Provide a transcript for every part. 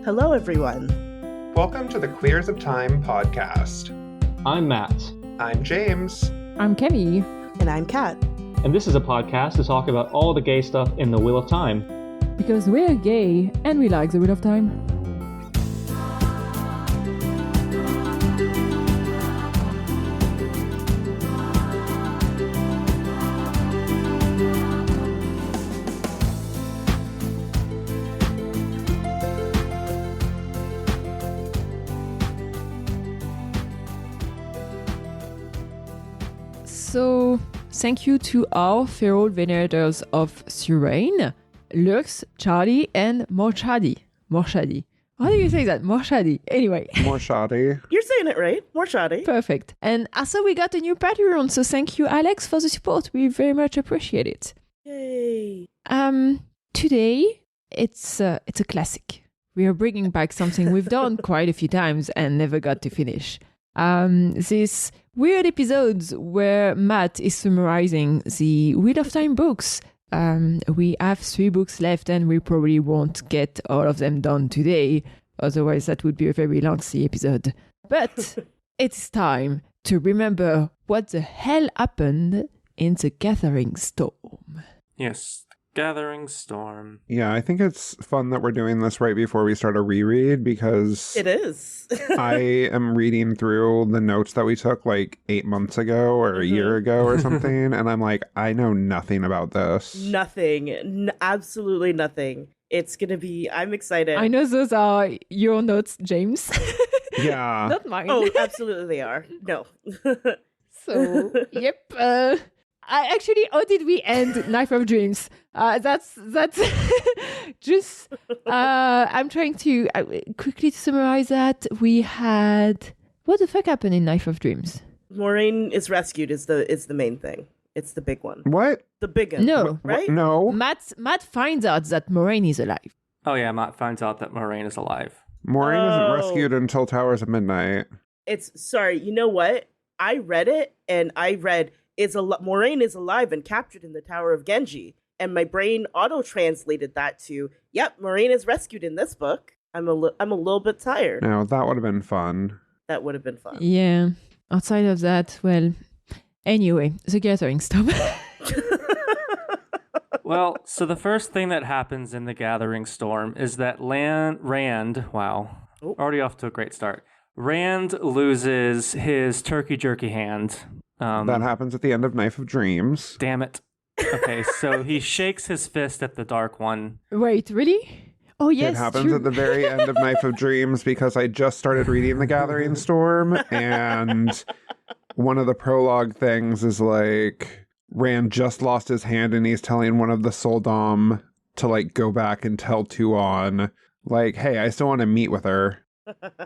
Hello, everyone. Welcome to the Queers of Time podcast. I'm Matt. I'm James. I'm Kenny. And I'm Kat. And this is a podcast to talk about all the gay stuff in the Wheel of Time. Because we're gay and we like the Wheel of Time. So, thank you to our feral venerators of Surain, Lux, Charlie, and Morshadi. Morshadi. How do you say that? Morshadi. Anyway. Morshadi. You're saying it right. Morshadi. Perfect. And also we got a new Patreon, so thank you, Alex, for the support. We very much appreciate it. Yay. Today, it's a classic. We are bringing back something we've done quite a few times and never got to finish. This weird episodes where Matt is summarizing the Wheel of Time books. We have 3 books left and we probably won't get all of them done today. Otherwise, that would be a very lengthy episode. But it's time to remember what the hell happened in the Gathering Storm. Yes, Gathering Storm. Yeah, I think it's fun that we're doing this right before we start a reread because It is. I am reading through the notes that we took like 8 months ago or a year ago or something, and I'm like, I know nothing about this. Nothing. Absolutely nothing. It's going to be, I'm excited. I know those are your notes, James. Yeah. Not mine. Oh, absolutely they are. No. So, yep. How did we end Knife of Dreams? That's just, I'm trying to quickly summarize that. We had, what the fuck happened in Knife of Dreams? Moraine is rescued is the main thing. It's the big one. What? The big one. No. Right? No. Matt finds out that Moraine is alive. Oh yeah, Matt finds out that Moraine is alive. Maureen Oh. isn't rescued until Towers of Midnight. Sorry, you know what? I read it and I read Moraine is alive and captured in the Tower of Genji. And my brain auto-translated that to, yep, Moraine is rescued in this book. I'm a little bit tired. No, that would have been fun. That would have been fun. Yeah. Outside of that, well, anyway, the Gathering Storm. Well, so the first thing that happens in the Gathering Storm is that Rand, wow, already off to a great start. Rand loses his turkey jerky hand. That happens at the end of Knife of Dreams. Damn it. Okay, so he shakes his fist at the Dark One. Wait, really? Oh, yes. It happens true. at the very end of Knife of Dreams because I just started reading The Gathering Storm, and one of the prologue things is like Rand just lost his hand and he's telling one of the Soldom to like go back and tell Tuon like, hey, I still want to meet with her.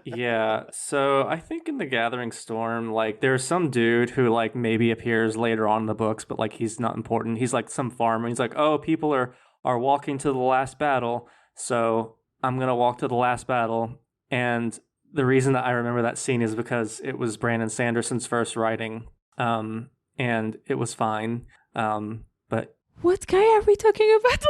Yeah, so I think in the Gathering Storm, like, there's some dude who, like, maybe appears later on in the books, but, like, he's not important. He's, like, some farmer. He's like, oh, people are walking to the last battle, so I'm going to walk to the last battle. And the reason that I remember that scene is because it was Brandon Sanderson's first writing, and it was fine, but... What guy are we talking about?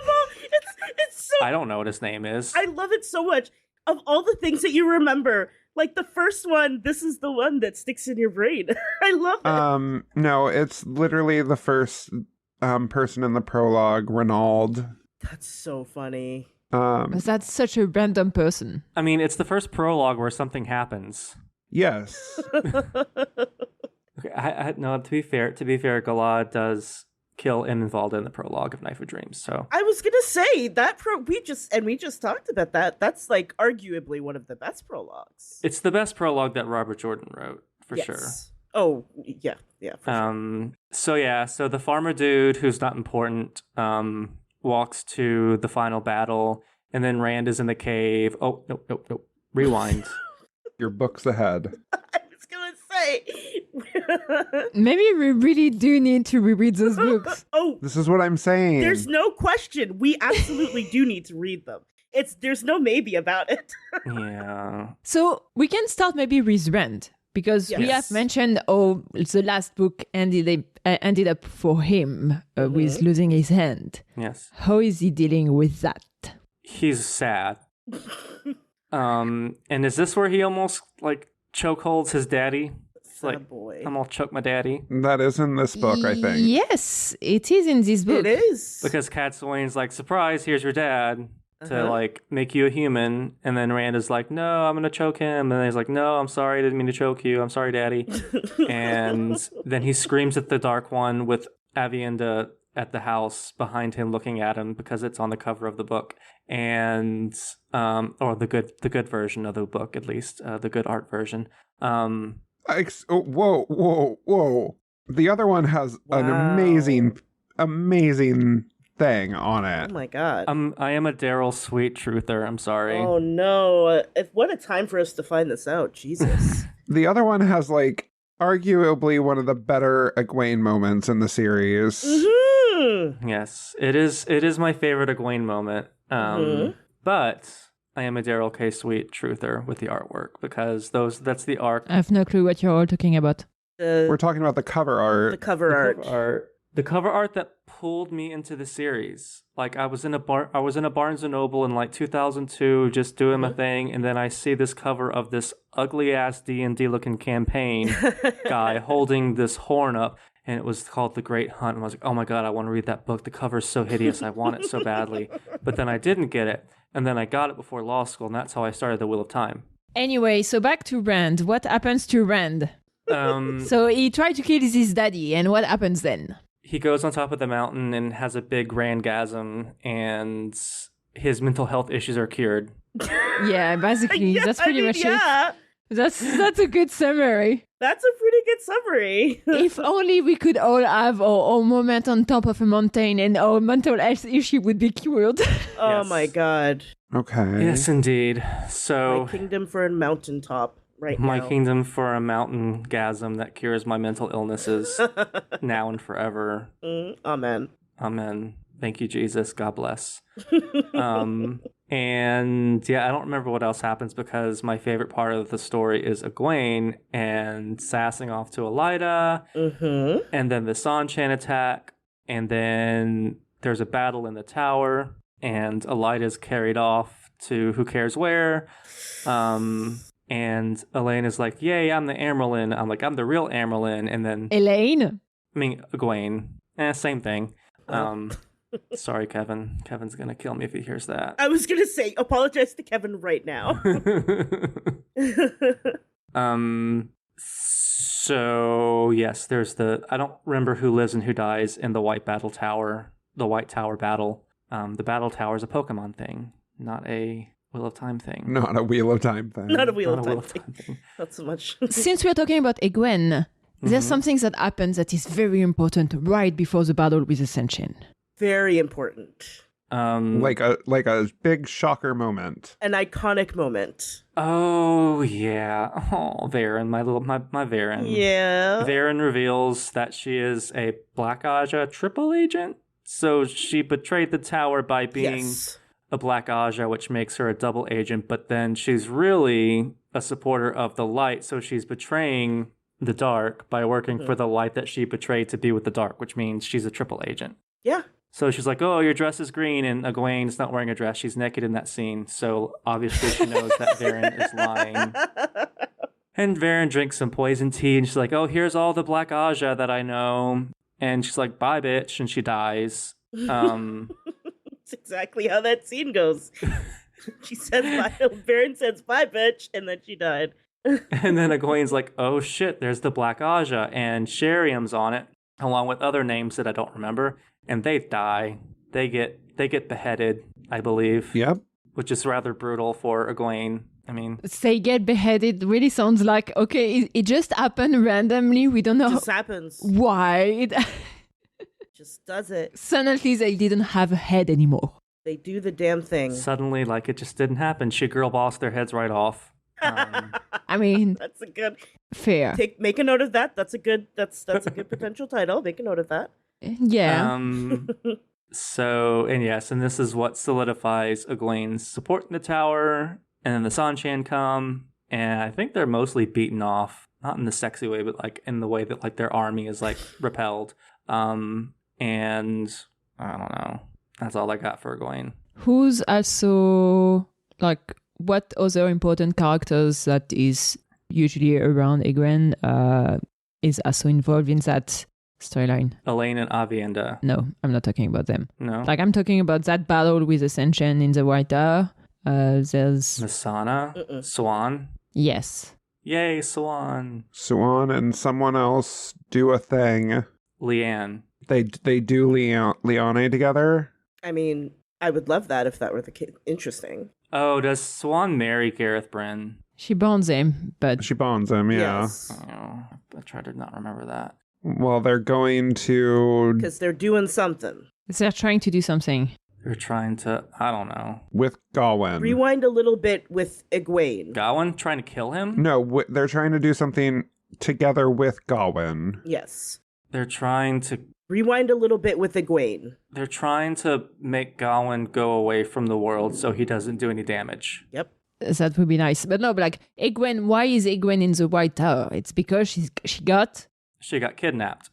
It's so... I don't know what his name is. I love it so much. Of all the things that you remember, like the first one, this is the one that sticks in your brain. I love it. No, it's literally the first person in the prologue, Renaud. That's so funny. That's such a random person. I mean, it's the first prologue where something happens. Yes. Okay, no, to be fair, Galad does kill Immenwald in the prologue of Knife of Dreams. So I was gonna say that we just talked about that. That's like arguably one of the best prologues. it's the best prologue that Robert Jordan wrote, for sure. Oh, yeah, for sure. So the farmer dude who's not important walks to the final battle, and then Rand is in the cave. Oh, nope. Rewind. Your book's ahead. I was gonna say. Maybe we really do need to reread those books. Oh, This is what I'm saying. there's no question. We absolutely do need to read them. There's no maybe about it. Yeah. So we can start maybe with Rand, because we have Yes. mentioned, the last book ended up for him with losing his hand. Yes. How is he dealing with that? He's sad. And is this where he almost like chokeholds his daddy? It's like, boy. I'm gonna choke my daddy. That is in this book, I think. Yes, it is in this book. It is. Because Cat Swain's like, surprise, here's your dad to like make you a human. And then Randa's like, no, I'm gonna choke him. And then he's like, no, I'm sorry, I didn't mean to choke you. I'm sorry, daddy. And then he screams at the Dark One with Avienda at the house behind him looking at him because it's on the cover of the book. And or the good version of the book, at least, the good art version. Whoa. The other one has an amazing thing on Oh it. my god. I am a Daryl Sweet truther. I'm sorry. Oh no. What a time for us to find this out. Jesus. The other one has, like, arguably one of the better Egwene moments in the series. Yes, it is my favorite Egwene moment. But I am a Daryl K. Sweet truther with the artwork because that's the arc. I have no clue what you're all talking about. We're talking about the cover art. The cover art. The cover art that pulled me into the series. Like I was in a Barnes and Noble in like 2002, just doing my thing, and then I see this cover of this ugly ass D&D looking campaign guy holding this horn up, and it was called The Great Hunt. And I was like, oh my god, I want to read that book. The cover's so hideous. I want it so badly, but then I didn't get it, and then I got it before law school, and that's how I started The Wheel of Time. Anyway, so back to Rand. What happens to Rand? So he tried to kill his daddy, and what happens then? He goes on top of the mountain and has a big randgasm, and his mental health issues are cured. Yeah, basically, that's pretty much yeah. it. That's a good summary. That's a pretty good summary. If only we could all have our moment on top of a mountain and our mental health issue would be cured. Oh Yes. my god. Okay. Yes, indeed. So My kingdom for a mountaintop right my now. kingdom for a mountain gasm that cures my mental illnesses now and forever. Amen. Amen. Thank you, Jesus. God bless. And yeah, I don't remember what else happens because my favorite part of the story is Egwene and sassing off to Elida, and then the Sanchan attack, and then there's a battle in the tower, and Elida's carried off to who cares where. And Elaine is like, yay, I'm the Amerlin. I'm like, I'm the real Amerlin. And then, Elaine? I mean, Egwene. Same thing. Sorry, Kevin. Kevin's going to kill me if he hears that. I was gonna say, apologize to Kevin right now. So, yes, there's I don't remember who lives and who dies in the White Battle Tower, the White Tower battle. The Battle Tower is a Pokemon thing, not a Wheel of Time thing. Not a Wheel of Time thing. Not a Wheel Not of a Wheel Time of thing. Time thing. Not so much. Since we're talking about Egwene, there's something that happens that is very important right before the battle with Ascension. Very important. Like a big shocker moment. An iconic moment. Oh, yeah. Oh, Varen, my Varen. Yeah. Varen reveals that she is a Black Aja triple agent. So she betrayed the tower by being Yes. a Black Aja, which makes her a double agent, but then she's really a supporter of the light, so she's betraying the dark by working for the light that she betrayed to be with the dark, which means she's a triple agent. Yeah. So she's like, oh, your dress is green, and Egwene's not wearing a dress. She's naked in that scene, so obviously she knows that Varen is lying. And Varen drinks some poison tea, and she's like, oh, here's all the Black Aja that I know. And she's like, bye, bitch, and she dies. That's exactly how that scene goes. She says bye. Varen says bye, bitch, and then she died. And then Egwene's like, oh shit, there's the Black Aja, and Sheriam's on it, along with other names that I don't remember, and they die. They get beheaded, I believe. Yep. Which is rather brutal for Egwene. I mean, They get beheaded really sounds like, okay, it just happened randomly. We don't know Just happens. why. Just does it. Suddenly they didn't have a head anymore. They do the damn thing. suddenly, like, it just didn't happen. She girl bossed their heads right off. I mean, That's a good. fair. Make a note of that. That's a good potential title. Make a note of that. Yeah. So, and yes, and this is what solidifies Egwene's support in the tower. And then the Sanchan come, and I think they're mostly beaten off, not in the sexy way, but like in the way that like their army is like repelled. And I don't know. That's all I got for Egwene. Who's also like what other important characters that is usually around Egwene is also involved in that storyline? Elaine and Avienda. No, I'm not talking about them. No. Like, I'm talking about that battle with Ascension in the White Tower. There's... Masana? Swan? Yes. Yay, Swan. Swan and someone else do a thing. Leanne. They do Leone together. I mean, I would love that if that were the case. Interesting. Oh, does Swan marry Gareth Bryn? She bonds him, but... She bonds him, yeah. Yes. Oh, I try to not remember that. Well, they're going to... Because they're doing something. They're trying to do something. They're trying to, I don't know. with Gawain. Rewind a little bit with Egwene. Gawain trying to kill him? No, they're trying to do something together with Gawain. Yes. They're trying to Rewind a little bit with Egwene. They're trying to make Gawain go away from the world so he doesn't do any damage. Yep. That would be nice. But no, but like, Egwene, why is Egwene in the White Tower? It's because she got... She got kidnapped.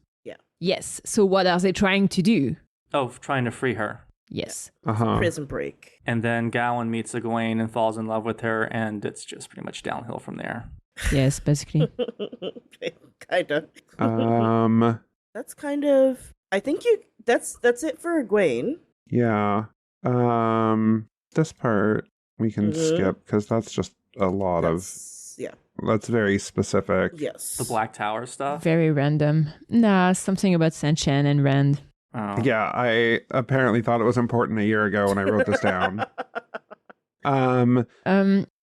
Yes. So what are they trying to do? Oh, trying to free her. Yes. Uh-huh. Prison break. And then Gawain meets Egwene and falls in love with her, and it's just pretty much downhill from there. Yes, basically. Kind of. That's kind of... I think that's it for Egwene. Yeah. This part we can skip because that's just a lot Yeah. that's very specific. Yes. The Black Tower stuff? Very random. Nah, something about Sanchan and Rand. Oh. Yeah, I apparently thought it was important a year ago when I wrote this down.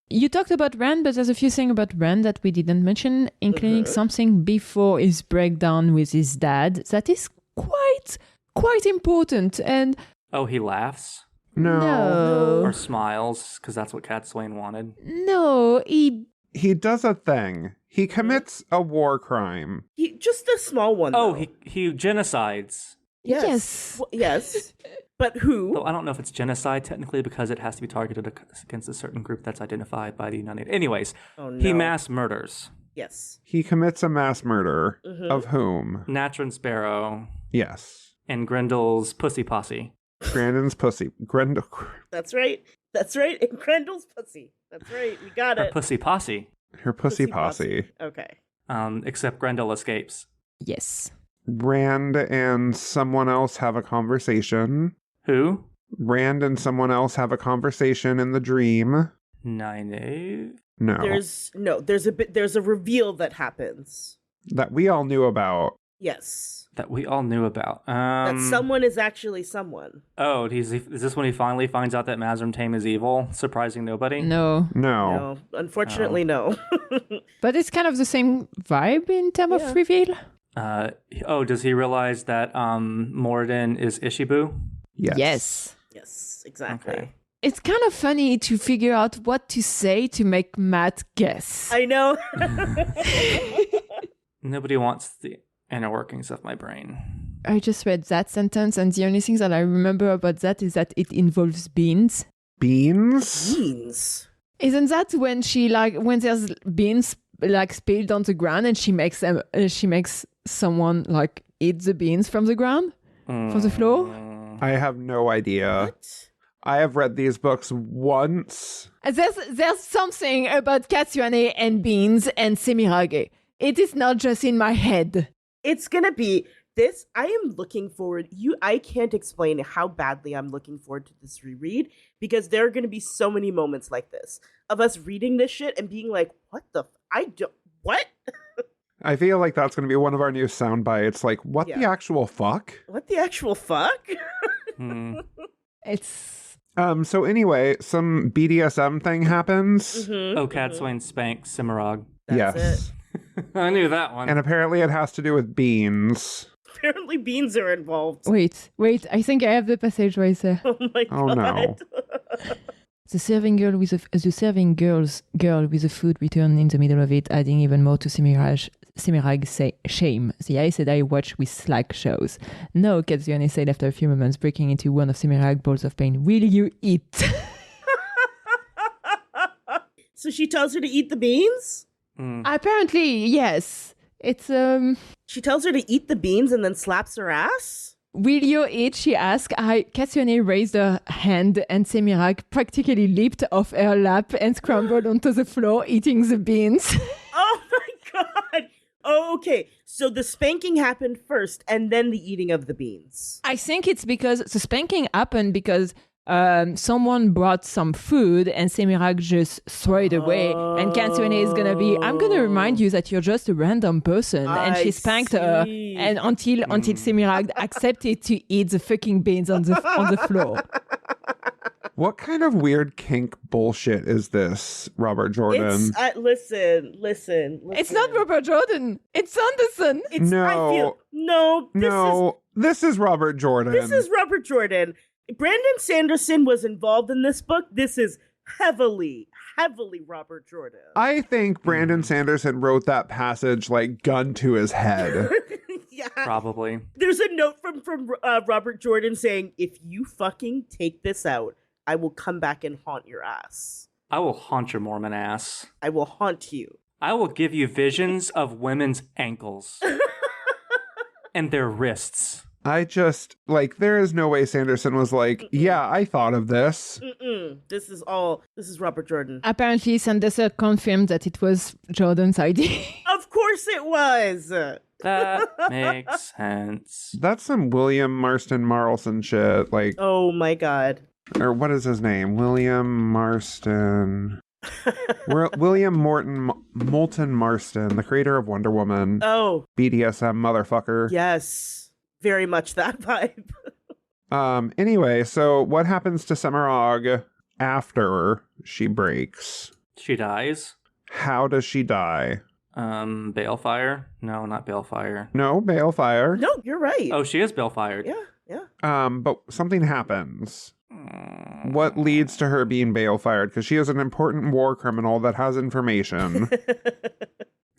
You talked about Rand, but there's a few things about Rand that we didn't mention, including something before his breakdown with his dad that is quite important. And Oh, he laughs? No. Or smiles, because that's what Cat Swain wanted. No, He does a thing. He commits a war crime. Just a small one. Oh, though. he genocides. Yes. Yes. But who? Though I don't know if it's genocide technically because it has to be targeted against a certain group that's identified by the United. Anyways, he mass murders. Yes. He commits a mass murder. Of whom? Natrin Sparrow Yes. and Grendel's pussy posse. Grandin's pussy. Grendel. That's right. That's right. And Grendel's pussy. That's right. We got Her it. pussy posse. Her pussy posse. Okay. Except Grendel escapes. yes. Rand and someone else have a conversation. Who? Rand and someone else have a conversation in the dream. Nynaeve? No. There's a reveal that happens. That we all knew about. Yes. That we all knew about. That someone is actually someone. Oh, is this when he finally finds out that Mazrim Taim is evil, surprising nobody? No. No. Unfortunately, no. But it's kind of the same vibe in terms of reveal. Does he realize that Moradin is Ishibu? Yes. Yes, exactly. Okay. It's kind of funny to figure out what to say to make Matt guess. I know. Nobody wants the inner workings of my brain. I just read that sentence, and the only thing that I remember about that is that it involves beans. Beans? Beans. Isn't that when when there's beans spilled on the ground and she makes someone eat the beans from the ground, from the floor? I have no idea. What? I have read these books once. There's something about Katsuane and beans and Semirage. It is not just in my head. It's gonna be this. I am looking forward. I can't explain how badly I'm looking forward to this reread because there are gonna be so many moments like this of us reading this shit and being like, "What the? What? I feel like that's going to be one of our new sound bites. Like, what the actual fuck? What the actual fuck?" It's... So anyway, some BDSM thing happens. Oh, Cat Swain spanks Cimarog. That's Yes. I knew that one. And apparently it has to do with beans. Apparently, beans are involved. Wait. I think I have the passage right there. Oh my Oh, god. no. The serving girl with the food returned in the middle of it, adding even more to Semirag's shame. The Aes Sedai watched with slack shows. No, Katsuane said after a few moments, breaking into one of Semirag's balls of pain. Will you eat? So she tells her to eat the beans? Apparently, yes. It's She tells her to eat the beans and then slaps her ass? Will you eat? She asked. Cassione raised her hand and Semirak practically leaped off her lap and scrambled onto the floor, eating the beans. Oh my god! Oh, okay. So the spanking happened first and then the eating of the beans. I think it's because the spanking happened because someone brought some food and Semirak just threw it away. And Cassione is going to be, I'm going to remind you that you're just a random person. And she spanked her and until Semirak accepted to eat the fucking beans on the floor. What kind of weird kink bullshit is this, Robert Jordan? It's, listen. It's not Robert Jordan. It's Sanderson. This is Robert Jordan. This is Robert Jordan. Brandon Sanderson was involved in this book. This is heavily Robert Jordan. I think Brandon Sanderson wrote that passage like gun to his head. Yeah. Probably. There's a note from Robert Jordan saying, if you fucking take this out, I will come back and haunt your ass. I will haunt your Mormon ass. I will haunt you. I will give you visions of women's ankles and their wrists. I just, there is no way Sanderson was like, yeah, I thought of this. This is Robert Jordan. Apparently, Sanderson confirmed that it was Jordan's idea. Of course it was. That makes sense. That's some William Marston Marlson shit. Oh my god. Or what is his name? William Marston. William Moulton Marston, the creator of Wonder Woman. Oh. BDSM motherfucker. Yes. Very much that vibe. Anyway, so what happens to Semirog after she breaks? She dies. How does she die? Balefire? No, not Balefire. No, Balefire. No, you're right. Oh, she is Balefired. Yeah. But something happens. What leads to her being Balefired? Because she is an important war criminal that has information.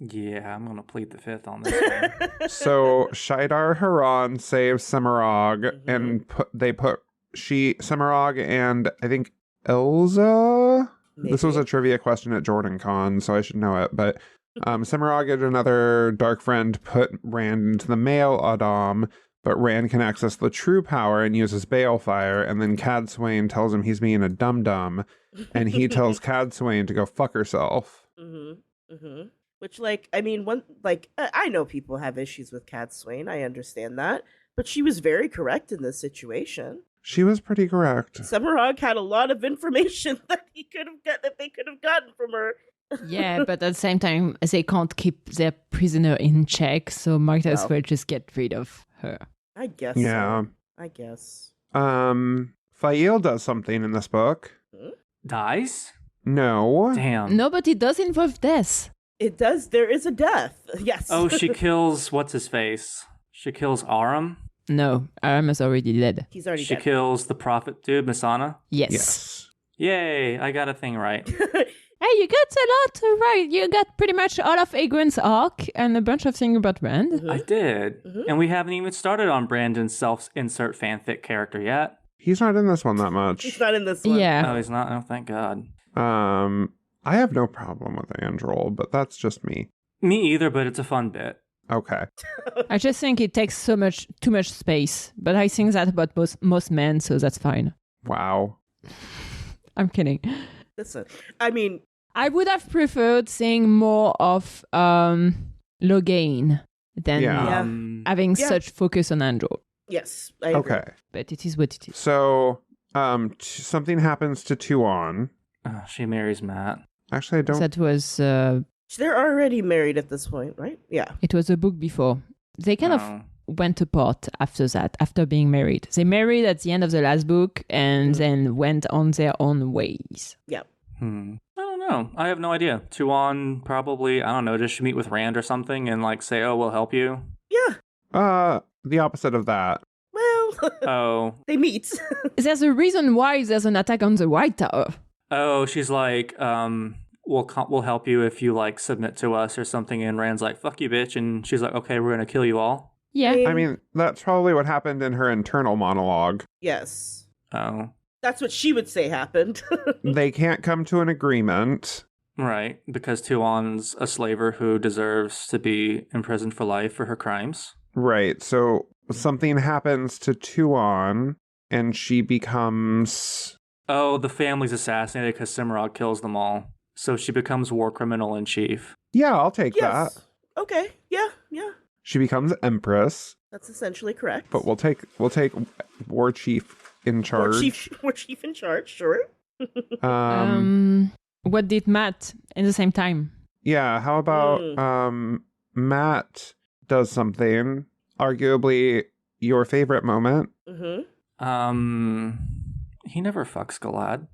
Yeah, I'm going to plead the fifth on this one. So Shaidar Haran saves Semirog, and Semirog and I think Elza? Maybe. This was a trivia question at Jordan Con, so I should know it. But Semirog and another dark friend put Rand into the male Adam, but Rand can access the true power and uses Balefire, and then Cad Swain tells him he's being a dum-dum, and he tells Cad Swain to go fuck herself. Which, I know people have issues with Cad Swain. I understand that. But she was very correct in this situation. She was pretty correct. Semirog had a lot of information that they could have gotten from her. Yeah, but at the same time, they can't keep their prisoner in check, so might as well just get rid of her. I guess. Yeah. So. I guess. Fail does something in this book. Dies? No. Damn. No, but it does involve death. It does. There is a death. Yes. Oh, she kills, what's his face? She kills Aram? No, Aram is already dead. He's already She dead. kills the prophet dude, Masana? Yes. Yay, I got a thing right. Hey, you got a lot right. You got pretty much all of Egwin's arc and a bunch of things about Rand. I did. And we haven't even started on Brandon's self-insert fanfic character yet. He's not in this one that much. He's not in this one. Yeah. No, he's not. Oh, thank God. I have no problem with Androl, but that's just me. Me either, but it's a fun bit. Okay. I just think it takes too much space. But I think that about most men, so that's fine. Wow. I'm kidding. Listen, I mean, I would have preferred seeing more of Logain than having such focus on Androl. yes. I agree. Okay. But it is what it is. So, something happens to Tuon. She marries Matt. Actually, I don't. That was They're already married at this point, right? Yeah. it was a book before. They kind of went apart after that, after being married. They married at the end of the last book and then went on their own ways. Yep. I don't know. I have no idea. Tuon probably, I don't know, does she meet with Rand or something and say, oh, we'll help you? Yeah. The opposite of that. Well, Oh. they meet. There's a reason why there's an attack on the White Tower. Oh, she's like, we'll help you if you submit to us or something. And Rand's like, fuck you, bitch. And she's like, okay, we're gonna kill you all. Yeah. I mean, that's probably what happened in her internal monologue. Yes. Oh, That's what she would say happened. They can't come to an agreement. right. Because Tuon's a slaver who deserves to be imprisoned for life for her crimes. Right. So something happens to Tuon and she becomes... Oh, the family's assassinated because Cimarog kills them all. So she becomes war criminal in chief. Yeah, I'll take Yes. that. Okay. Yeah. She becomes Empress, That's essentially correct. but we'll take War Chief in charge. War chief in charge, sure. What did Matt in the same time? Yeah, how about Matt does something, arguably your favorite moment. Mm-hmm. He never fucks Galad.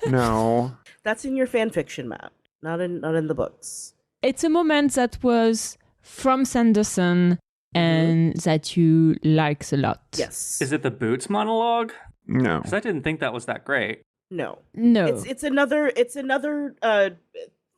No. That's in your fan fiction, Matt. Not in the books. It's a moment that was from Sanderson and that you likes a lot. Yes. Is it the Boots monologue? No. Because I didn't think that was that great. No. No. It's another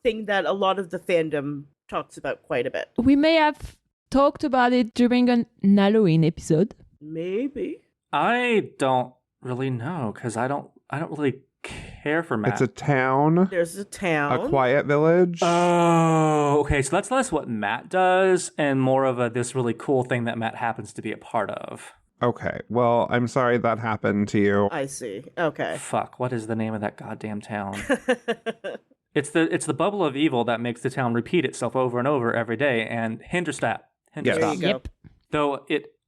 thing that a lot of the fandom talks about quite a bit. We may have talked about it during an Halloween episode. Maybe. I don't really know because I don't really care for Matt. It's a town, There's a town. a quiet village. Oh, okay. So that's less what Matt does and more of this really cool thing that Matt happens to be a part of. Okay, well, I'm sorry that happened to you. I see. Okay. Fuck, what is the name of that goddamn town? It's the bubble of evil that makes the town repeat itself over and over every day, and Hinderstap. Yes. There you go. Yep. Though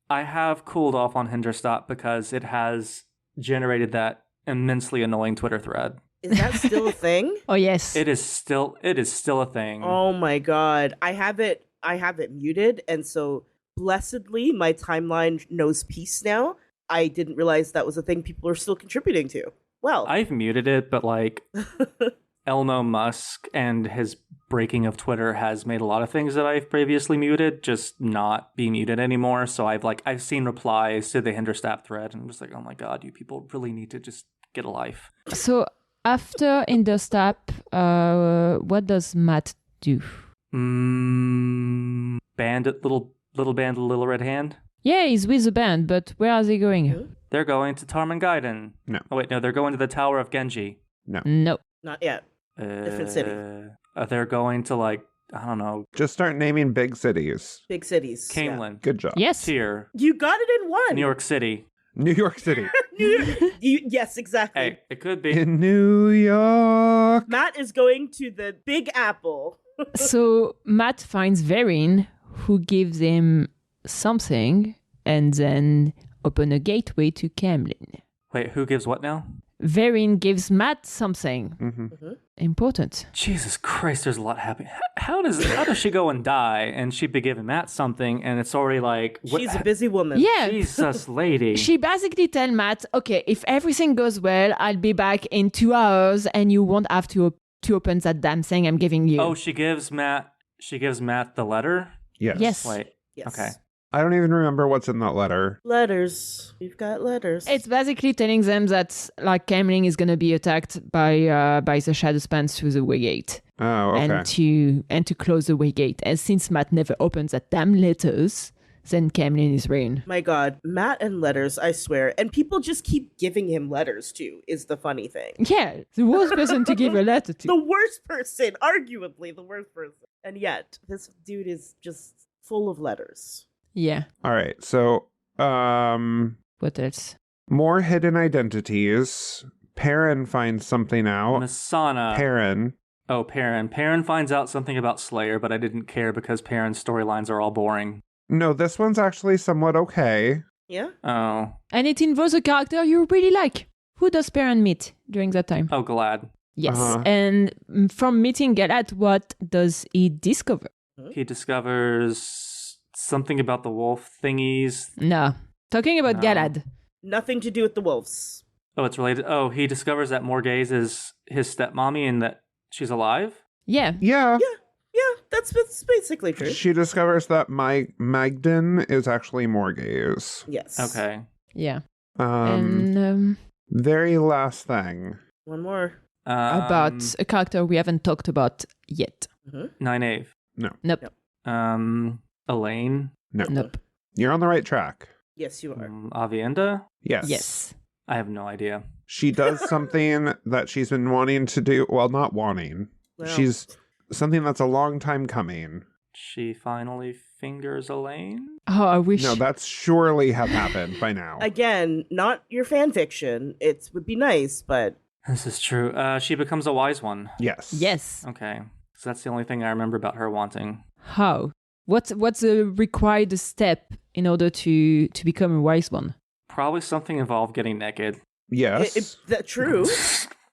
I have cooled off on Hinderstop because it has generated that immensely annoying Twitter thread. Is that still a thing? Oh, yes. It is still a thing. Oh my god. I have it muted, and so blessedly my timeline knows peace now. I didn't realize that was a thing people are still contributing to. Well, I've muted it, but like Elmo Musk and his breaking of Twitter has made a lot of things that I've previously muted just not be muted anymore. So I've seen replies to the Hinderstap thread and I'm just like, oh my god, you people really need to just get a life. So after Hinderstap, what does Matt do? Bandit, little band of Little Red Hand. Yeah, he's with the band, but where are they going? They're going to Tarmangaiden. No. Oh wait, no, they're going to the Tower of Genji. No. No. not yet. Different city. They're going to I don't know, Just start naming big cities. Big cities. yeah. Camelin, Good job. Yes. Tyr, You got it in one. New York City. New York City. Yes, exactly. Hey, it could be. In New York. Matt is going to the Big Apple. So Matt finds Verin, who gives him something, and then open a gateway to Camlin. Wait, who gives what now? Verin gives Matt something Mm-hmm. important. Jesus Christ, there's a lot happening. How does she go and die and she'd be giving Matt something and it's already like She's a busy woman. Yeah. Jesus lady. She basically tell Matt, okay, if everything goes well, I'll be back in 2 hours and you won't have to open that damn thing I'm giving you. Oh, she gives Matt the letter? Yes. Yes. Wait. Yes. Okay. I don't even remember what's in that letter. Letters. We've got letters. It's basically telling them that like Camlin is gonna be attacked by the Shadowspans through the way gate. Oh, okay. And to close the way gate. And since Matt never opens that damn letters, then Camlin is ruined. My god, Matt and letters, I swear. And people just keep giving him letters too, is the funny thing. Yeah, the worst person to give a letter to. The worst person, arguably the worst person. And yet, this dude is just full of letters. Yeah. All right. So, What else? more hidden identities. Perrin finds something out. Masana. Perrin. Oh, Perrin. Perrin finds out something about Slayer, but I didn't care because Perrin's storylines are all boring. No, this one's actually somewhat okay. Yeah? Oh. And it involves a character you really like. Who does Perrin meet during that time? Oh, Glad. Yes. Uh-huh. And from meeting Galad, what does he discover? He discovers something about the wolf thingies. No. Talking about No. Galad. Nothing to do with the wolves. Oh, it's related. Oh, he discovers that Morghese is his stepmommy and that she's alive? Yeah. Yeah. Yeah, that's basically true. She discovers that Magden is actually Morghese. Yes. Okay. Yeah. Um, And very last thing. One more. about a character we haven't talked about yet. Nynaeve. Nope. Elaine. No. Nope. You're on the right track. Yes, you are. Avienda. Yes. Yes. I have no idea. She does something that she's been wanting to do. Well, not wanting. Well, She's something that's a long time coming. She finally fingers Elaine? Oh, I wish. No, that's surely have happened by now. Again, not your fan fiction. It would be nice, but This is true. She becomes a wise one. Yes. Yes. Okay. So that's the only thing I remember about her wanting. How? What's the required step in order to become a wise one? Probably something involved getting naked. Yes. that true.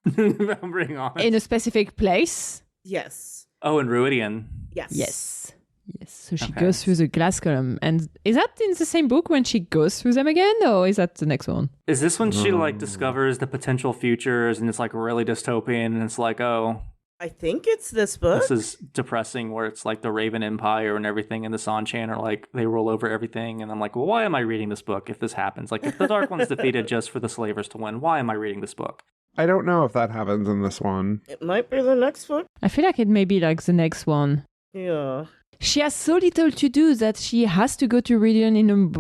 If I'm being honest. In a specific place? Yes. Oh, in Ruidian. Yes. Yes. Yes. So she Okay. goes through the glass column. And is that in the same book when she goes through them again? Or is that the next one? Is this when she like discovers the potential futures and it's like really dystopian and it's like, oh, I think it's this book. this is depressing where it's like the Raven Empire and everything and the Sanchan are like they rule over everything and I'm like, well, why am I reading this book if this happens? Like if the Dark One's defeated just for the slavers to win, why am I reading this book? I don't know if that happens in this one. It might be the next book. I feel like it may be like the next one. Yeah. She has so little to do that she has to go to Ridian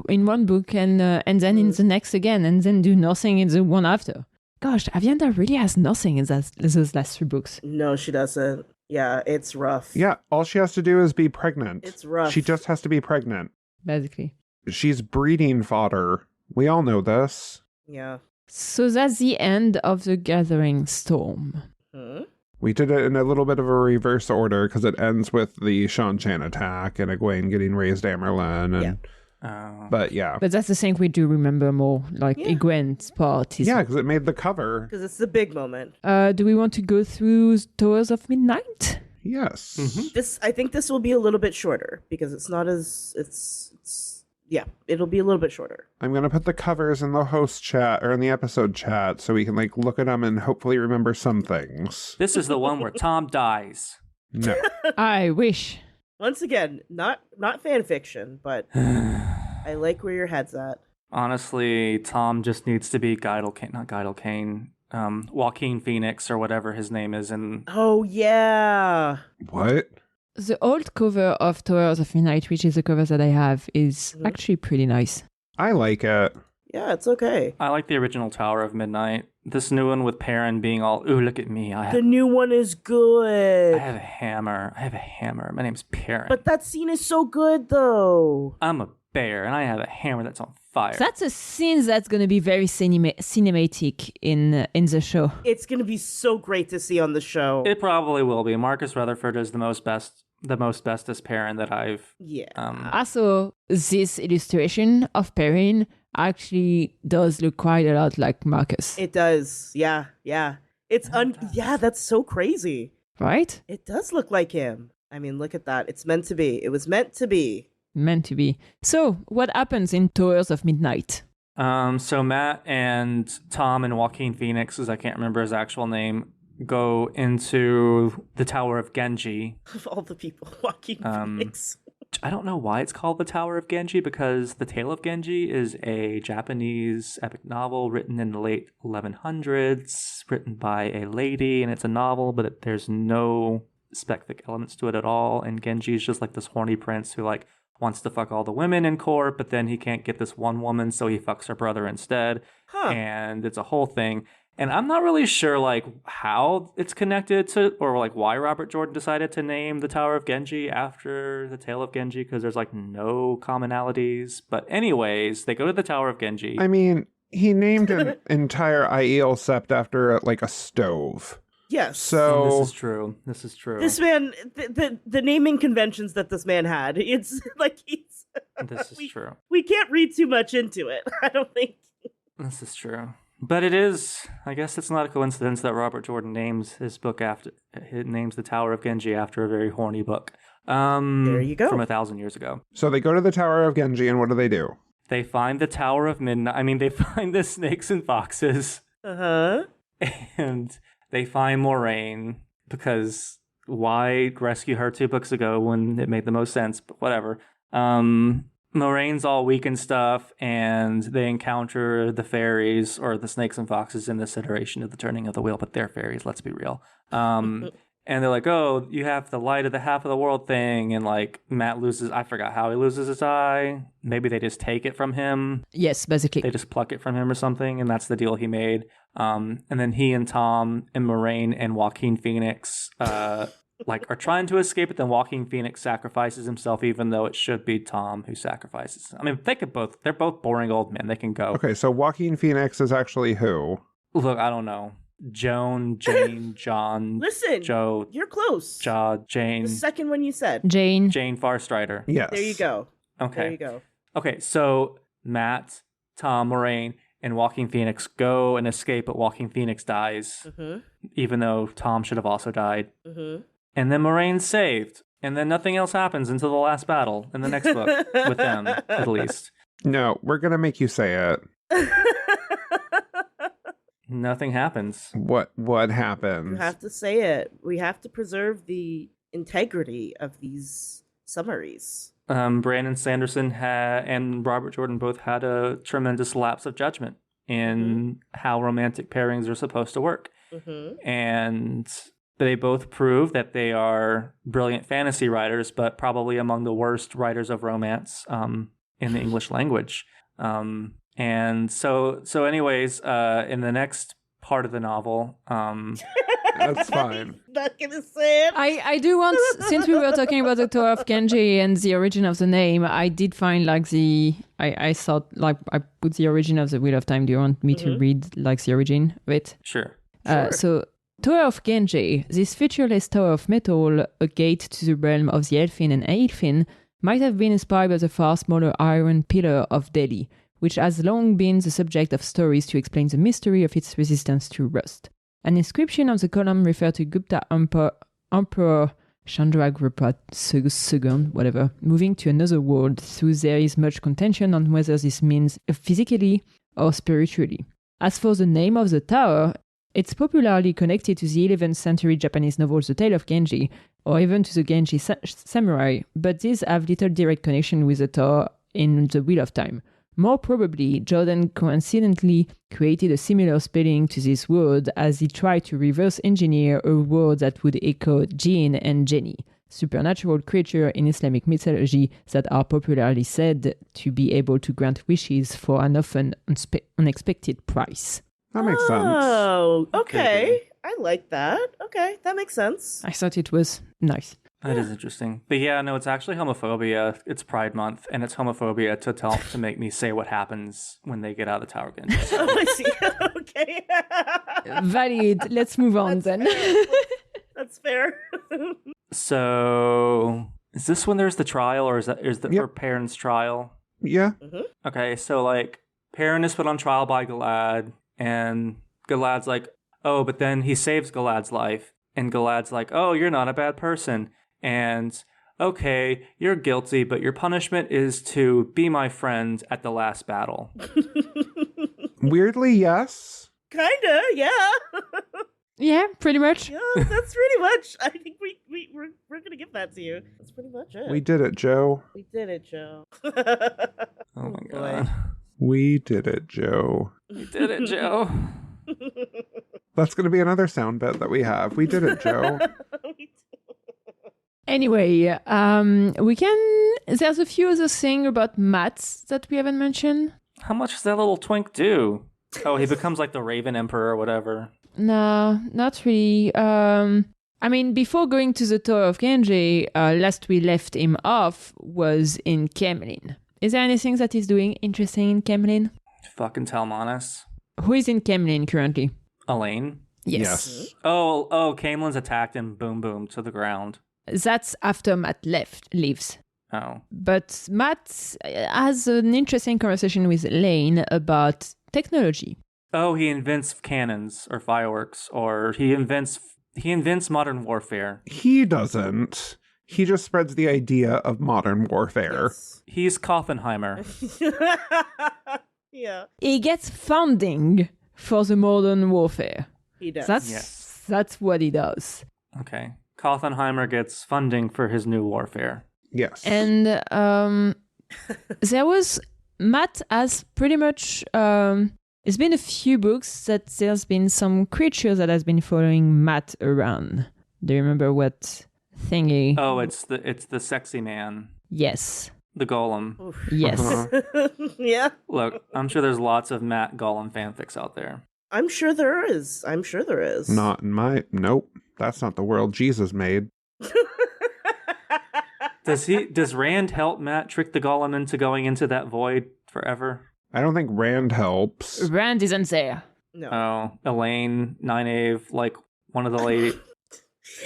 in one book and then in the next again and then do nothing in the one after. Gosh, Avienda really has nothing in those last 3 books. No, she doesn't. Yeah, it's rough. Yeah, all she has to do is be pregnant. It's rough. She just has to be pregnant. Basically. She's breeding fodder. We all know this. Yeah. So that's the end of the Gathering Storm. Hmm? We did it in a little bit of a reverse order because it ends with the Shan-Chan attack and Egwene getting raised Amerlin. And, But yeah. But that's the thing we do remember more, like Yeah. Egwene's part. Is, Yeah, because it made the cover. Because it's the big moment. do we want to go through Towers of Midnight? Yes. Mhm. I think this will be a little bit shorter because it's not as yeah, it'll be a little bit shorter. I'm going to put the covers in the host chat or in the episode chat so we can like look at them and hopefully remember some things. This is the one where Tom dies. No. I wish. Once again, not fan fiction, but I like where your head's at. Honestly, Tom just needs to be Joaquin Phoenix or whatever his name is in Oh yeah. What? The old cover of Towers of Midnight, which is the cover that I have, is actually pretty nice. I like it. Yeah, it's okay. I like the original Tower of Midnight. This new one with Perrin being all, ooh, look at me. The new one is good. I have a hammer. My name's Perrin. But that scene is so good though. I'm a bear and I have a hammer that's on fire. So that's a scene that's going to be very cinematic in the show. It's gonna be so great to see on the show. It probably will be. Marcus Rutherford is the most bestest Perrin that I've Yeah. Also, this illustration of Perrin actually does look quite a lot like Marcus, It does. Yeah. It's yeah, that's so crazy. right? It does look like him. I mean, look at that. It's meant to be. It was meant to be. Meant to be. So, what happens in Towers of Midnight? So Matt and Tom and Joaquin Phoenix, as I can't remember his actual name, go into the Tower of Genji. Of all the people, Joaquin Phoenix. I don't know why it's called the Tower of Genji because the Tale of Genji is a Japanese epic novel written in the late 1100s, written by a lady, and it's a novel, but there's no specthic elements to it at all. And Genji is just like this horny prince who like wants to fuck all the women in court, but then he can't get this one woman, so he fucks her brother instead. Huh. And it's a whole thing. And I'm not really sure like how it's connected to or like why Robert Jordan decided to name the Tower of Genji after the Tale of Genji because there's like no commonalities. But anyways, they go to the Tower of Genji. I mean, he named an entire Aiel sept after like a stove. Yes. So This is true. This man, the naming conventions that this man had, it's like he's. This is true. We can't read too much into it. I don't think. This is true. But it is, I guess it's not a coincidence that Robert Jordan names his book names the Tower of Genji after a very horny book. There you go. From 1,000 years ago. So they go to the Tower of Genji, and what do? They find the Tower of Midnight. I mean, they find the snakes and foxes. Uh-huh. And they find Moraine because why rescue her 2 books ago when it made the most sense? But whatever. Moraine's all weak and stuff, and they encounter the fairies or the snakes and foxes in this iteration of the turning of the wheel, but they're fairies, let's be real. And they're like, oh, you have the light of the half of the world thing, and like Matt loses, I forgot how he loses his eye. Maybe they just take it from him. Yes, basically. They just pluck it from him or something, and that's the deal he made. And then he and Tom and Moraine and Joaquin Phoenix like are trying to escape, but then Joaquin Phoenix sacrifices himself, even though it should be Tom who sacrifices. I mean, they're both boring old men. They can go. Okay, so Joaquin Phoenix is actually who? Look, I don't know. Joan, Jane, John, Listen, Joe, you're close. Jane, The second one you said. Jane. Jane Yes. Farstrider. There you go. Okay. There you go. Okay, so Matt, Tom, Moraine, and Joaquin Phoenix go and escape, but Joaquin Phoenix dies, even though Tom should have also died. And then Moraine's saved, and then nothing else happens until the last battle in the next book, with them, at least. No, we're going to make you say it. Nothing happens. What happens? You have to say it. We have to preserve the integrity of these summaries. Brandon Sanderson and Robert Jordan both had a tremendous lapse of judgment in how romantic pairings are supposed to work. And they both prove that they are brilliant fantasy writers, but probably among the worst writers of romance in the English language. And so anyways, in the next part of the novel, That's fine. Not gonna say it. I do want, since we were talking about the Tower of Genji and the origin of the name, I did find like I thought like I put the origin of the Wheel of Time. Do you want me to read like the origin of it? Sure. So Tower of Genji, this featureless tower of metal, a gate to the realm of the Elfin and Aelfin, might have been inspired by the far smaller iron pillar of Delhi, which has long been the subject of stories to explain the mystery of its resistance to rust. An inscription on the column referred to Gupta Emperor Chandragupta II, whatever, moving to another world, though there is much contention on whether this means physically or spiritually. As for the name of the tower, it's popularly connected to the 11th century Japanese novel The Tale of Genji, or even to the Genji samurai, but these have little direct connection with the tower in the Wheel of Time. More probably, Jordan coincidentally created a similar spelling to this word as he tried to reverse engineer a word that would echo jinn and jenny, supernatural creatures in Islamic mythology that are popularly said to be able to grant wishes for an often unexpected price. That makes sense. Oh, okay. I like that. Okay, that makes sense. I thought it was nice. That is interesting. But yeah, no, it's actually homophobia. It's Pride Month, and it's homophobia to make me say what happens when they get out of the Tower Genji. Oh, I see. Okay. Valid. Let's move on then. That's fair. So, is this when there's the trial, or is the for Perrin's trial? Yeah. Okay, so like Perrin is put on trial by Galad, and Galad's like, oh, but then he saves Galad's life, and Galad's like, oh, you're not a bad person. And, okay, you're guilty, but your punishment is to be my friend at the last battle. Weirdly, yes. Kinda, yeah. Yeah, pretty much. Yeah, that's pretty much. I think we're gonna give that to you. That's pretty much it. We did it, Joe. We did it, Joe. Oh my god. We did it, Joe. You did it, Joe. That's going to be another sound bit that we have. We did it, Joe. Anyway, there's a few other things about Matt that we haven't mentioned. How much does that little twink do? Oh, he becomes like the Raven Emperor or whatever. No, not really. I mean, before going to the Tower of Genji, last we left him off was in Kemlin. Is there anything that he's doing interesting in Kemlin? Fucking Talmanis. Who is in Kemlin currently? Elaine? Yes. Oh, Camelin's attacked him, boom, boom, to the ground. That's after Matt leaves. Oh. But Matt has an interesting conversation with Elaine about technology. Oh, he invents cannons or fireworks, or he invents modern warfare. He doesn't. He just spreads the idea of modern warfare. Yes. He's Koffenheimer. Yeah. He gets funding for the modern warfare. He does. That's what he does. Okay. Koffenheimer gets funding for his new warfare. Yes. And there was Matt has pretty much it's been a few books that there's been some creature that has been following Matt around. Do you remember what thingy? Oh, it's the sexy man. Yes. The golem. Oof. Yes. Yeah. Look, I'm sure there's lots of Matt Golem fanfics out there. I'm sure there is. Not in my... Nope. That's not the world Jesus made. Does Rand help Matt trick the golem into going into that void forever? I don't think Rand helps. Rand isn't there. No. Oh, Elaine, Nynaeve, like one of the lady.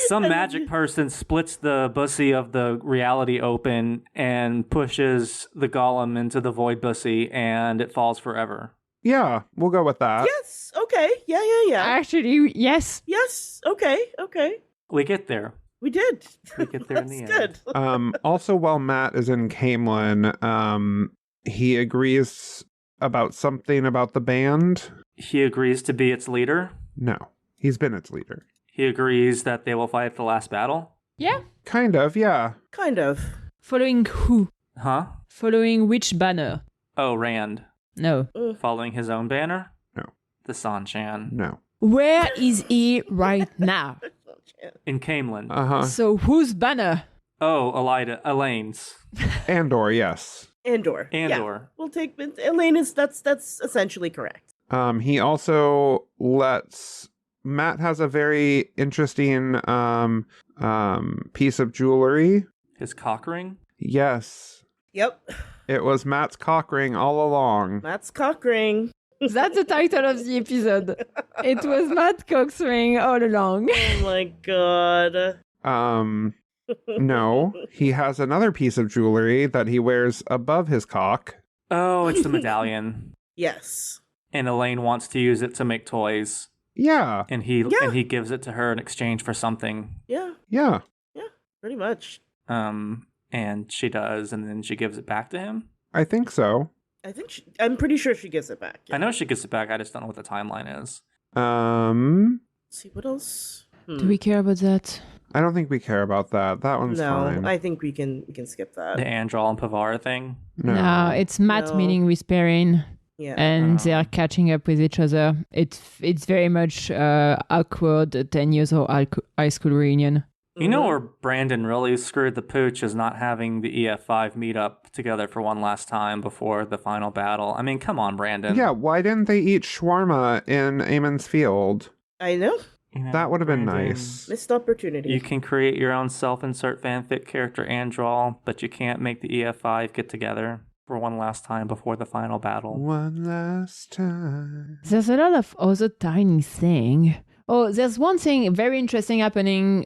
Some magic person splits the bussy of the reality open and pushes the golem into the void bussy, and it falls forever. Yeah, we'll go with that. Yes. Okay. Yeah. Actually, yes. Yes. Okay. We get there. We did. We get there in the That's end. good. Also, while Matt is in Camelin, he agrees about something about the band. He agrees to be its leader. No, he's been its leader. He agrees that they will fight at the last battle. Yeah. Kind of, yeah. Kind of. Following who? Huh? Following which banner? Oh, Rand. No. Following his own banner? No. The Sanshan. No. Where is he right now? In Camelin. Uh-huh. So whose banner? Oh, Elaine's. Andor, yes. Andor. Andor. Yeah. We'll take Elaine is that's essentially correct. He also lets... Matt has a very interesting piece of jewelry. His cock ring? Yes. Yep. It was Matt's cock ring all along. Matt's Cockring. That's the title of the episode. It was Matt Cox's ring all along. Oh my god. No. He has another piece of jewelry that he wears above his cock. Oh, it's the medallion. Yes. And Elaine wants to use it to make toys. Yeah. And he gives it to her in exchange for something. Yeah. Yeah. Pretty much. And she does, and then she gives it back to him. I think so. I'm pretty sure she gives it back. Yeah. I know she gives it back. I just don't know what the timeline is. Um, Let's see what else. Do we care about that? I don't think we care about that. That one's No, fine. I think we can skip that. The Andral and Pavara thing. No. It's Matt No. meeting with Perrin, Yeah. and they're catching up with each other. It's very much awkward 10 years old high school reunion. You know where Brandon really screwed the pooch is not having the EF5 meet up together for one last time before the final battle. I mean, come on, Brandon. Yeah, why didn't they eat shawarma in Amon's Field? I know. You know, That would have been Brandon, nice. Missed opportunity. You can create your own self-insert fanfic character Andral, but you can't make the EF5 get together for one last time before the final battle. One last time. There's a lot of other tiny thing. Oh, there's one thing very interesting happening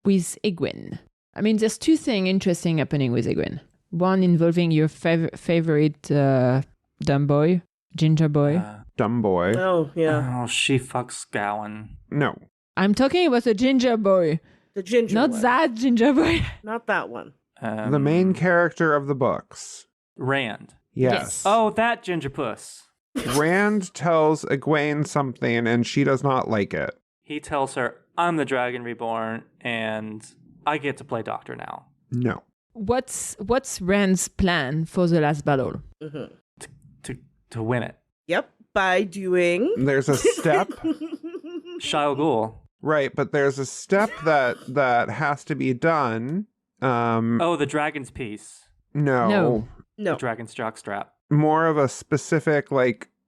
with Egwene. I mean, there's two things interesting happening with Egwene. One involving your favorite dumb boy, ginger boy. Dumb boy. Oh, yeah. Oh, she fucks Gowan. No. I'm talking about a ginger boy, The ginger not one. that ginger boy. Not that one. The main character of the books. Rand. Yes. Oh, that ginger puss. Rand tells Egwene something and she does not like it. He tells her, I'm the Dragon Reborn, and I get to play Doctor now. No. What's Rand's plan for the last battle? Mm-hmm. To win it. Yep. By doing. There's a step. Shia Ghul. Right, but there's a step that has to be done. Oh, the Dragon's Piece. No. No. The Dragon's Jockstrap. More of a specific,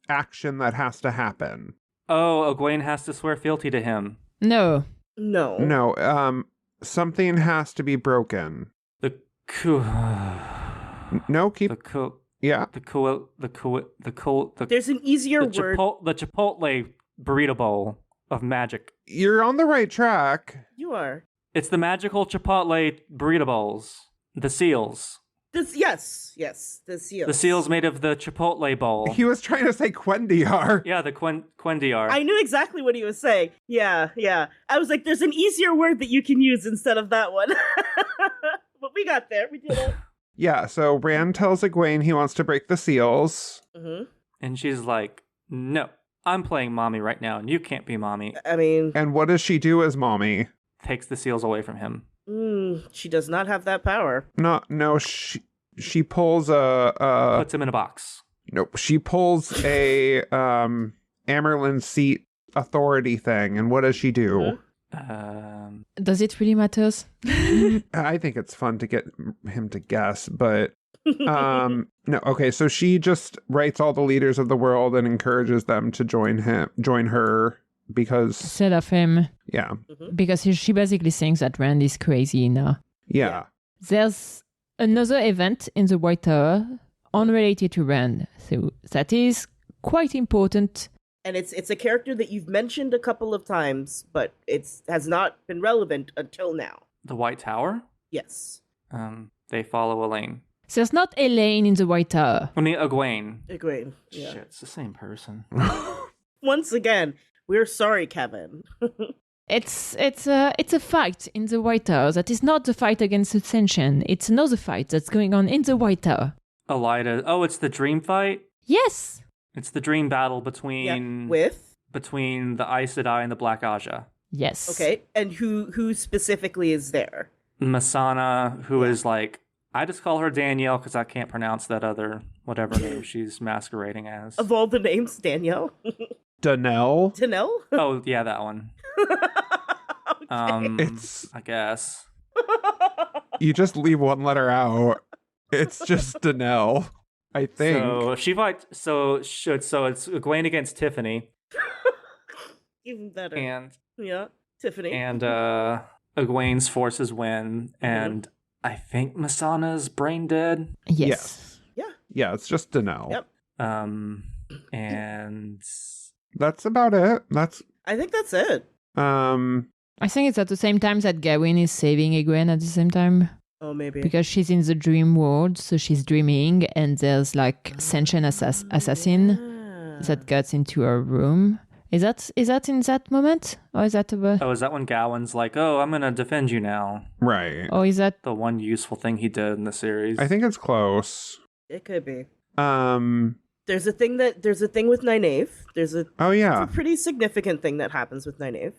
action that has to happen. Oh, Egwene has to swear fealty to him. No. No. No, something has to be broken. The No, keep... Yeah. There's an easier word. The Chipotle burrito bowl of magic. You're on the right track. You are. It's the magical Chipotle burrito bowls. The seals. Yes, the seals. The seals made of the Chipotle bowl. He was trying to say Quendiar. Yeah, the Quendiar. I knew exactly what he was saying. Yeah. I was like, there's an easier word that you can use instead of that one. But we got there. We did it. Yeah, so Rand tells Egwene he wants to break the seals. Mm-hmm. And she's like, no, I'm playing mommy right now, and you can't be mommy. I mean, And what does she do as mommy? Takes the seals away from him. she does not have that power. No, she pulls a Puts him in a box. nope. She pulls a Amerlin seat authority thing, and what does she do? Does it really matters? I think it's fun to get him to guess, but no. Okay, so she just writes all the leaders of the world and encourages them to join her because Instead of him, yeah. because she basically thinks that Rand is crazy now. Yeah. There's another event in the White Tower unrelated to Rand, so that is quite important. And it's a character that you've mentioned a couple of times, but has not been relevant until now. The White Tower? Yes. They follow Elaine. There's not Elaine in the White Tower. I mean, Egwene. Agreed. Yeah. Shit, it's the same person. Once again, we're sorry, Kevin. It's a fight in the White Tower that is not the fight against Ascension. It's another fight that's going on in the White Tower. Elida. Oh, it's the dream fight? Yes. It's the dream battle between With the Aes Sedai and the Black Aja. Yes. okay, and who specifically is there? Masana, who is like, I just call her Danielle because I can't pronounce that other whatever name she's masquerading as. Of all the names, Danielle, Danelle? Danelle. Oh yeah, that one. It's I guess. you just leave one letter out. It's just Danelle, I think. So she fights. So it's Egwene against Tiffany, Even better. and Yeah, Tiffany. Egwene's forces win, and I think Masana's brain dead. Yes. Yeah, it's just Danelle. Yep. And That's about it. I think that's it. I think it's at the same time that Gawain is saving Egwene at the same time. Oh, maybe. Because she's in the dream world, so she's dreaming, and there's like sentient assassin that gets into her room. Is that in that moment? Or is that about... oh, is that when Gawain's like, "Oh, I'm gonna defend you now"? Right. Or is that... The one useful thing he did in the series. I think it's close. It could be. There's There's a thing with Nynaeve. Oh yeah. It's a pretty significant thing that happens with Nynaeve.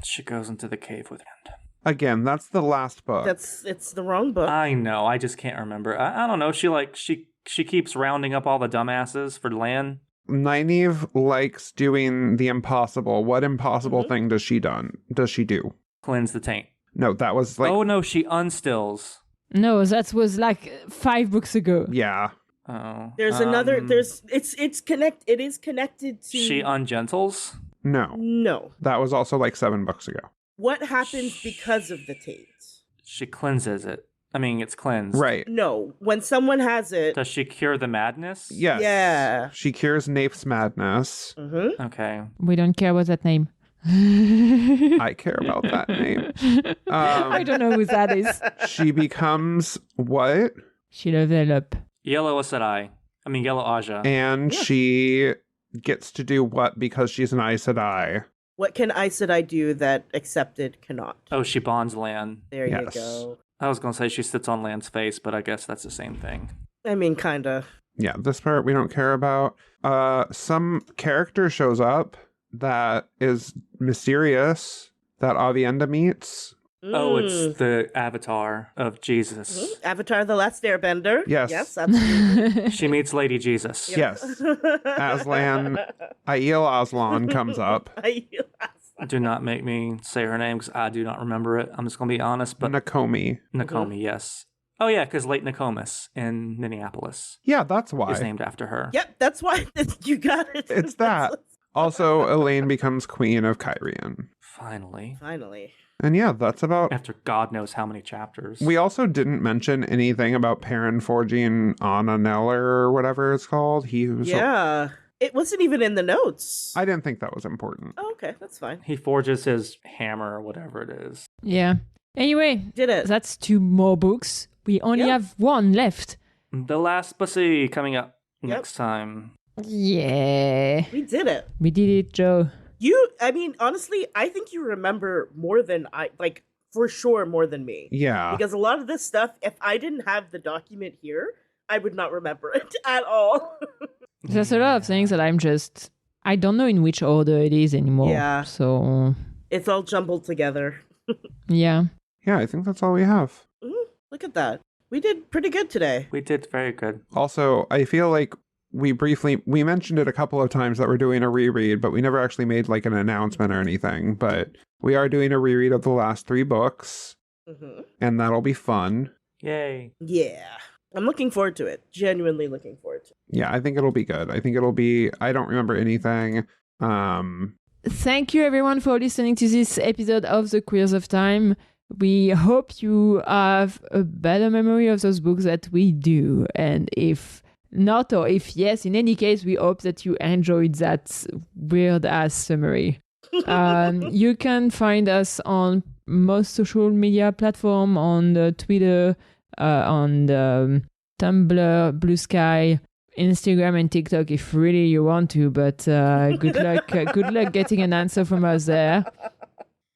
She goes into the cave with him. Again, that's the last book. It's the wrong book. I know. I just can't remember. I don't know. She keeps rounding up all the dumbasses for Lan. Nynaeve likes doing the impossible. What impossible thing does she do? Cleanse the taint. No, that was like Oh no, she unstills. No, that was like 5 books ago. yeah. Oh. There's another. It is connected to. She ungentles. No. No. That was also like 7 books ago. What happens because of the taint? She cleanses it. I mean, it's cleansed. Right. No. When someone has it. Does she cure the madness? Yes. Yeah. She cures Nape's madness. Mm-hmm. Okay. We don't care about that name. I care about that name. I don't know who that is. She becomes what? She leveled up. Yellow Asadai. I mean, Yellow Aja. And she gets to do what because she's an Aes Sedai. What can Aes Sedai do that Accepted cannot? Oh, she bonds Lan. There you Yes. go. I was going to say she sits on Lan's face, but I guess that's the same thing. I mean, kinda. Yeah, this part we don't care about. Some character shows up that is mysterious that Avienda meets. Oh, it's the avatar of Jesus. Avatar: The Last Airbender. Yes. Yes, absolutely. She meets Lady Jesus. Yes. Aslan, Aiel Aslan comes up. Do not make me say her name because I do not remember it. I'm just going to be honest. But Nakomi. Nakomi, yes. Oh, yeah, because Lake Nokomis in Minneapolis Yeah, that's is why. named after her. Yep, that's why you got it. It's that. Also, Elaine becomes queen of Kyrian. Finally. Finally. And yeah, that's about... After God knows how many chapters. We also didn't mention anything about Perrin forging Ananel or whatever it's called. He was Yeah. It wasn't even in the notes. I didn't think that was important. Oh, okay, that's fine. He forges his hammer or whatever it is. Yeah. Anyway, Did it. that's 2 more books. We only Yep. have 1 left. The Last Pussy coming up next time. Yeah. We did it. We did it, Joe. I mean, honestly, I think you remember more than for sure more than me. Yeah. Because a lot of this stuff, if I didn't have the document here, I would not remember it at all. There's a lot of things that I don't know in which order it is anymore. Yeah. So, It's all jumbled together. yeah. Yeah, I think that's all we have. Look at that. We did pretty good today. We did very good. Also, I feel like we mentioned it a couple of times that we're doing a reread, but we never actually made like an announcement or anything. But we are doing a reread of the last 3 books, and that'll be fun. Yay. Yeah. I'm looking forward to it. Genuinely looking forward to it. Yeah, I think it'll be good. I don't remember anything. thank you everyone for listening to this episode of The Queers of Time. We hope you have a better memory of those books that we do. And if not, or if yes, in any case, we hope that you enjoyed that weird-ass summary. You can find us on most social media platforms, on Twitter, on Tumblr, Blue Sky, Instagram and TikTok if really you want to, but good luck getting an answer from us there.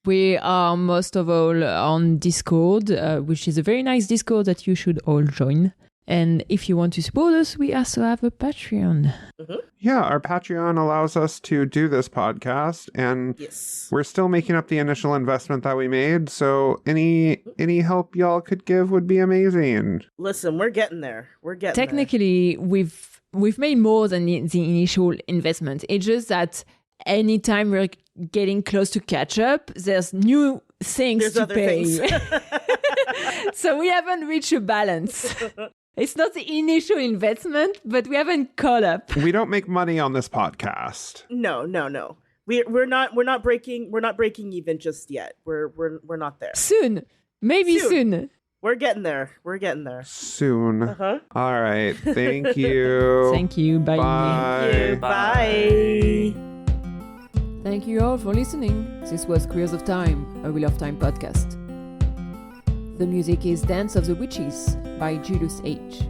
We are most of all on Discord, which is a very nice Discord that you should all join. And if you want to support us, we also have a Patreon. Mm-hmm. Yeah, our Patreon allows us to do this podcast, and we're still making up the initial investment that we made. So any help y'all could give would be amazing. Listen, we're getting there. Technically, we've made more than the initial investment. It's just that anytime we're getting close to catch up, there's new things to pay. So we haven't reached a balance. It's not the initial investment, but we haven't caught up. We don't make money on this podcast. No. We're not breaking even just yet. We're not there. Soon. Maybe soon. We're getting there. Soon. Uh-huh. All right. Thank you. Thank you. Bye. Bye. Bye. Thank you all for listening. This was Queers of Time, a Wheel of Time podcast. The music is Dance of the Witches by Julius H.